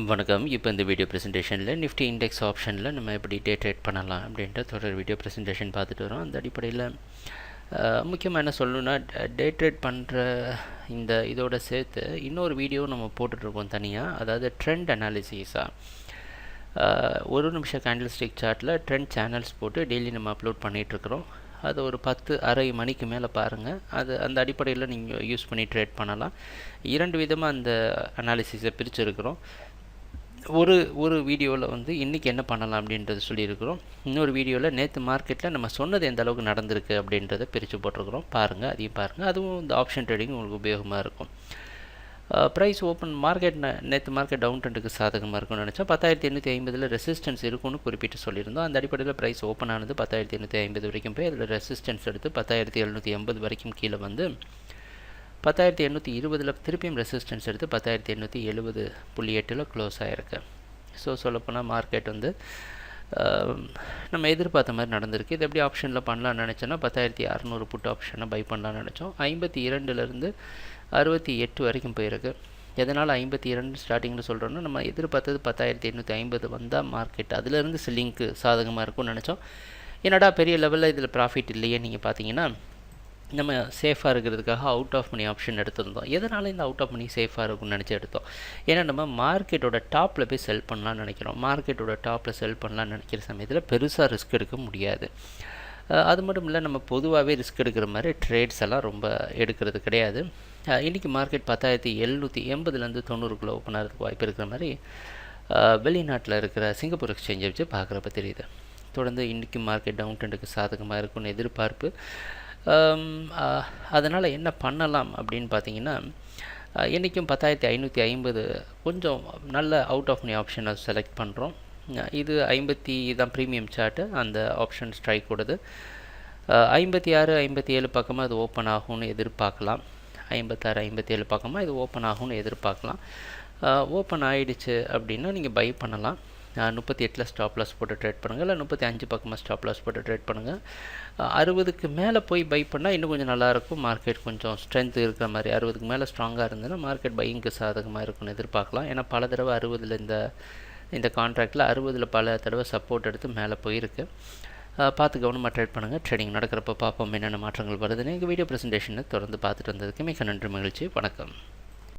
வணக்கம். இப்போ இந்த வீடியோ ப்ரெசன்டேஷனில் நிஃப்டி இண்டெக்ஸ் ஆப்ஷனில் நம்ம எப்படி டே ட்ரேட் பண்ணலாம் அப்படின்ற தொடர் வீடியோ ப்ரெசன்டேஷன் பார்த்துட்டு வரோம். அந்த அடிப்படையில் முக்கியமாக என்ன சொல்லணுன்னா, டே ட்ரேட் பண்ணுற இதோட சேர்த்து இன்னொரு வீடியோ நம்ம போட்டுட்ருக்கோம் தனியாக. அதாவது ட்ரெண்ட் அனாலிசிஸாக ஒரு நிமிஷம் கேண்டில் ஸ்டிக் சார்ட்டில் ட்ரெண்ட் சேனல்ஸ் போட்டு டெய்லி நம்ம அப்லோட் பண்ணிகிட்ருக்குறோம். அது ஒரு 10:30 மணிக்கு மேலே பாருங்கள். அந்த அடிப்படையில் நீங்கள் யூஸ் பண்ணி ட்ரேட் பண்ணலாம். 2 விதமாக அந்த அனாலிசிஸை பிரிச்சுருக்கிறோம். ஒரு வீடியோவில் இன்றைக்கி என்ன பண்ணலாம் அப்படின்றது சொல்லியிருக்கிறோம். இன்னொரு வீடியோவில் நேற்று மார்க்கெட்டில் நம்ம சொன்னது எந்த அளவுக்கு நடந்திருக்கு அப்படின்றத பிரித்து போட்டிருக்கிறோம். பாருங்கள், அதையும் பாருங்கள். அதுவும் இந்த ஆப்ஷன் ட்ரேடிங் உங்களுக்கு உபயோகமாக இருக்கும். ப்ரைஸ் ஓப்பன் மார்க்கெட் நேற்று மார்க்கெட் டவுன் ட்ரெண்டுக்கு சாதகமாக இருக்கும்னு நினச்சா 10,850 ரெசிஸ்டன்ஸ் இருக்கும்னு குறிப்பிட்டு சொல்லியிருந்தோம். அந்த அடிப்படையில் ப்ரைஸ் ஓப்பன் ஆனது 10,850 வரைக்கும் போய் அதில் ரெசிஸ்டன்ஸ் எடுத்து 10,780 வரைக்கும் கீழே வந்து 10,820 திருப்பியும் ரெசிஸ்டன்ஸ் எடுத்து 10,870.8 க்ளோஸ் ஆகிருக்கு. ஸோ சொல்லப்போனால் மார்க்கெட் நம்ம எதிர்பார்த்த மாதிரி நடந்திருக்கு. இது எப்படி ஆப்ஷனில் பண்ணலான்னு நினச்சோன்னா 10,600 புட் ஆப்ஷனை பை பண்ணலான்னு நினச்சோம். 52லேருந்து 68 வரைக்கும் போயிருக்கு. எதனால் 52 ஸ்டார்டிங்கில் சொல்கிறோன்னா, நம்ம எதிர்பார்த்தது 10,850 வந்தால் மார்க்கெட் அதிலேருந்து செல்லிங்க்கு சாதகமாக இருக்கும்னு நினச்சோம். என்னடா பெரிய லெவலில் இதில் ப்ராஃபிட் இல்லையே. நீங்கள் பார்த்தீங்கன்னா நம்ம சேஃபாக இருக்கிறதுக்காக அவுட் ஆஃப் மணி ஆப்ஷன் எடுத்திருந்தோம். எதனால் இந்த அவுட் ஆஃப் மணி சேஃபாக இருக்கும்னு நினச்சி எடுத்தோம். ஏன்னா நம்ம மார்க்கெட்டோட டாப்பில் போய் செல் பண்ணலான்னு நினைக்கிறோம். மார்க்கெட்டோட டாப்பில் செல் பண்ணலான்னு நினைக்கிற சமயத்தில் பெருசாக ரிஸ்க் எடுக்க முடியாது. அது மட்டும் இல்லை, நம்ம பொதுவாகவே ரிஸ்க் எடுக்கிற மாதிரி ட்ரேட்ஸ் எல்லாம் ரொம்ப எடுக்கிறது கிடையாது. இன்றைக்கி மார்க்கெட் 10,780லேருந்து 90க்குள்ளே ஓப்பன் ஆகிறதுக்கு வாய்ப்பு இருக்கிற மாதிரி வெளிநாட்டில் இருக்கிற சிங்கப்பூர் எக்ஸ்சேஞ்சை வச்சு பார்க்குறப்ப தெரியுது. தொடர்ந்து இன்றைக்கி மார்க்கெட் டவுன் ட்ரெண்டுக்கு சாதகமாக இருக்கும்னு எதிர்பார்ப்பு. அதனால் என்ன பண்ணலாம் அப்படின்னு பார்த்தீங்கன்னா, இன்றைக்கும் 10,550 கொஞ்சம் நல்ல அவுட் ஆஃப் மணி ஆப்ஷனை செலக்ட் பண்ணுறோம். இது 50 தான் ப்ரீமியம் சார்ட்டு. அந்த ஆப்ஷன் ஸ்ட்ரைக் கொடுது 56, 57 பக்கமாக இது ஓப்பன் ஆகும்னு எதிர்பார்க்கலாம். 56, 57 பக்கமாக இது ஓப்பன் ஆகும்னு எதிர்பார்க்கலாம். ஓப்பன் ஆகிடுச்சு அப்படின்னா நீங்கள் பை பண்ணலாம். 38 ஸ்டாப் லாஸ் போட்டு ட்ரேட் பண்ணுங்கள், இல்லை 35 பக்கமாக ஸ்டாப் லாஸ் போட்டு ட்ரேட் பண்ணுங்கள். 60க்கு மேலே போய் பை பண்ணால் இன்னும் கொஞ்சம் நல்லாயிருக்கும். மார்க்கெட் கொஞ்சம் ஸ்ட்ரென்த் இருக்கிற மாதிரி 60க்கு மேலே ஸ்ட்ராங்காக இருந்ததுன்னா மார்க்கெட் பையிங்க்கு சாதகமாக இருக்கும்னு எதிர்பார்க்கலாம். ஏன்னா பல தடவை 60ல் இந்த கான்ட்ராக்டில் 60ல் பல தடவை சப்போர்ட் எடுத்து மேலே போயிருக்கு. பார்த்து கவனமாக ட்ரேட் பண்ணுங்கள். ட்ரேடிங் நடக்கிறப்ப பார்ப்போம் என்னென்ன மாற்றங்கள் வருதுன்னு. எங்கள் வீடியோ ப்ரெசன்டேஷனை தொடர்ந்து பார்த்துட்டு வந்ததுக்கு மிக நன்றி, மகிழ்ச்சி, வணக்கம்.